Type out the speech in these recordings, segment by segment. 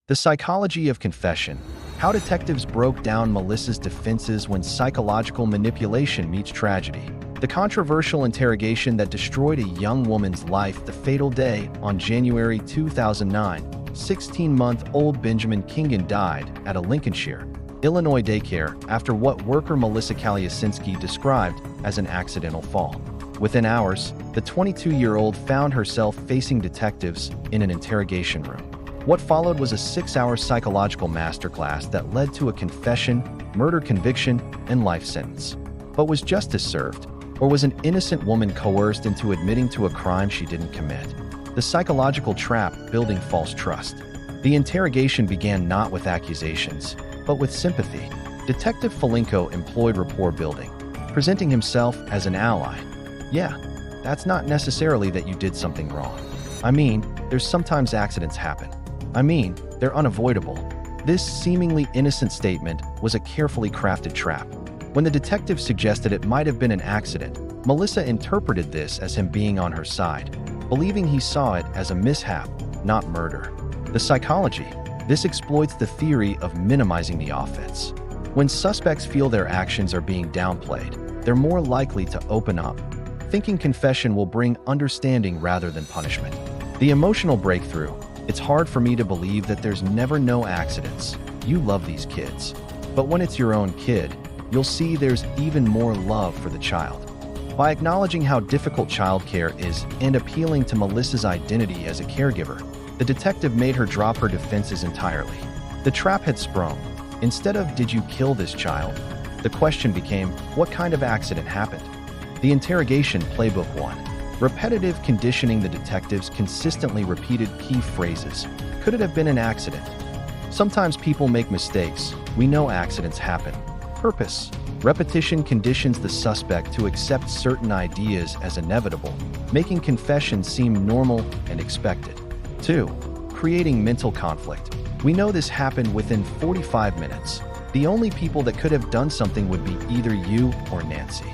The Psychology of Confession: How Detectives Broke Down Melissa's Defenses When Psychological Manipulation Meets Tragedy. The controversial interrogation that destroyed a young woman's life the fatal day on January 2009, 16-month-old Benjamin Kingan died at a Lincolnshire, Illinois daycare after what worker Melissa Kalyasinski described as an accidental fall. Within hours, the 22-year-old found herself facing detectives in an interrogation room. What followed was a 6-hour psychological masterclass that led to a confession, murder conviction, and life sentence. But was justice served? Or was an innocent woman coerced into admitting to a crime she didn't commit? The psychological trap: building false trust. The interrogation began not with accusations, but with sympathy. Detective Folinko employed rapport building, presenting himself as an ally. Yeah, that's not necessarily that you did something wrong. I mean, there's sometimes accidents happen. I mean, they're unavoidable. This seemingly innocent statement was a carefully crafted trap. When the detective suggested it might have been an accident, Melissa interpreted this as him being on her side, believing he saw it as a mishap, not murder. The psychology: this exploits the theory of minimizing the offense. When suspects feel their actions are being downplayed, they're more likely to open up, thinking confession will bring understanding rather than punishment. The emotional breakthrough: it's hard for me to believe that there's never no accidents. You love these kids. But when it's your own kid, you'll see there's even more love for the child. By acknowledging how difficult childcare is and appealing to Melissa's identity as a caregiver, the detective made her drop her defenses entirely. The trap had sprung. Instead of "Did you kill this child?" the question became, "What kind of accident happened?" The interrogation playbook 1. Repetitive conditioning. The detectives consistently repeated key phrases. Could it have been an accident? Sometimes people make mistakes. We know accidents happen. Purpose. Repetition conditions the suspect to accept certain ideas as inevitable, making confession seem normal and expected. 2. Creating mental conflict. We know this happened within 45 minutes. The only people that could have done something would be either you or Nancy.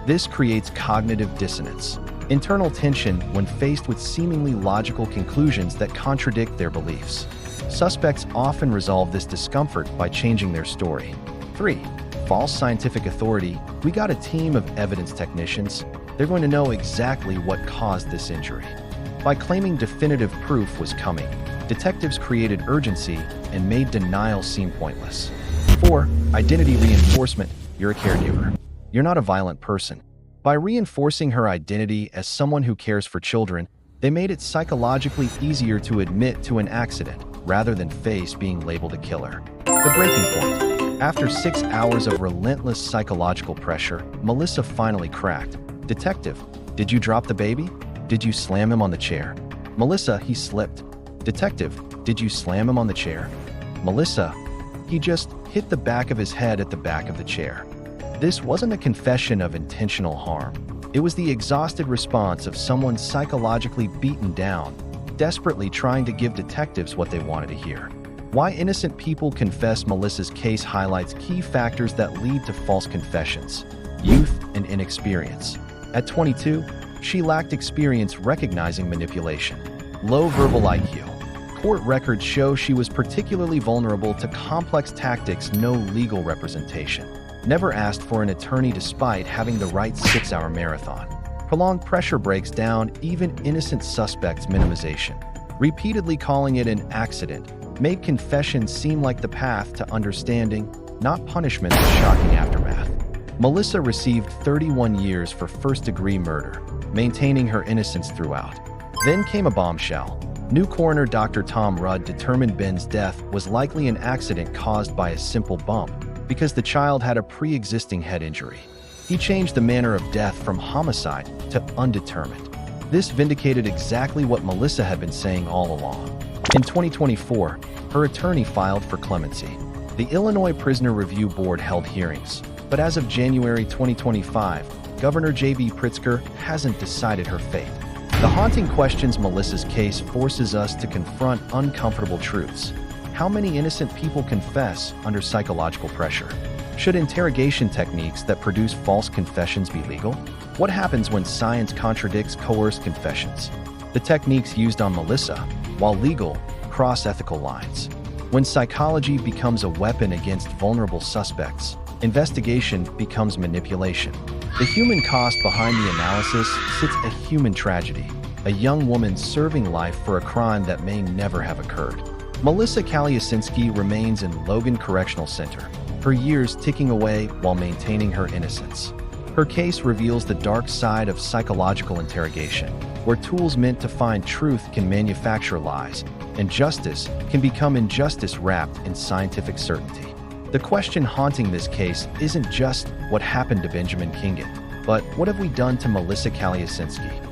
This creates cognitive dissonance, internal tension when faced with seemingly logical conclusions that contradict their beliefs. Suspects often resolve this discomfort by changing their story. 3. False scientific authority. We got a team of evidence technicians. They're going to know exactly what caused this injury. By claiming definitive proof was coming, detectives created urgency and made denial seem pointless. 4. Identity reinforcement. You're a caregiver. You're not a violent person. By reinforcing her identity as someone who cares for children, they made it psychologically easier to admit to an accident rather than face being labeled a killer. The breaking point. After 6 hours of relentless psychological pressure, Melissa finally cracked. Detective: Did you drop the baby? Did you slam him on the chair? Melissa: He slipped. Detective: Did you slam him on the chair? Melissa: He just hit the back of his head at the back of the chair. This wasn't a confession of intentional harm. It was the exhausted response of someone psychologically beaten down, desperately trying to give detectives what they wanted to hear. Why innocent people confess. Melissa's case highlights key factors that lead to false confessions: youth and inexperience. At 22, she lacked experience recognizing manipulation. Low verbal IQ. Court records show she was particularly vulnerable to complex tactics. No legal representation. Never asked for an attorney despite having the right 6-hour marathon. Prolonged pressure breaks down even innocent suspects. Minimization. Repeatedly calling it an accident made confession seem like the path to understanding, not punishment. The shocking aftermath. Melissa received 31 years for first-degree murder, maintaining her innocence throughout. Then came a bombshell. New coroner Dr. Tom Rudd determined Ben's death was likely an accident caused by a simple bump, because the child had a pre-existing head injury. He changed the manner of death from homicide to undetermined. This vindicated exactly what Melissa had been saying all along. In 2024, her attorney filed for clemency. The Illinois Prisoner Review Board held hearings, but as of January 2025, Governor J.B. Pritzker hasn't decided her fate. The haunting questions Melissa's case forces us to confront uncomfortable truths. How many innocent people confess under psychological pressure? Should interrogation techniques that produce false confessions be legal? What happens when science contradicts coerced confessions? The techniques used on Melissa, while legal, cross ethical lines. When psychology becomes a weapon against vulnerable suspects, investigation becomes manipulation. The human cost behind the analysis sits a human tragedy, a young woman serving life for a crime that may never have occurred. Melissa Kalyasinski remains in Logan Correctional Center, her years ticking away while maintaining her innocence. Her case reveals the dark side of psychological interrogation, where tools meant to find truth can manufacture lies, and justice can become injustice wrapped in scientific certainty. The question haunting this case isn't just what happened to Benjamin Kingan, but what have we done to Melissa Kalyasinski?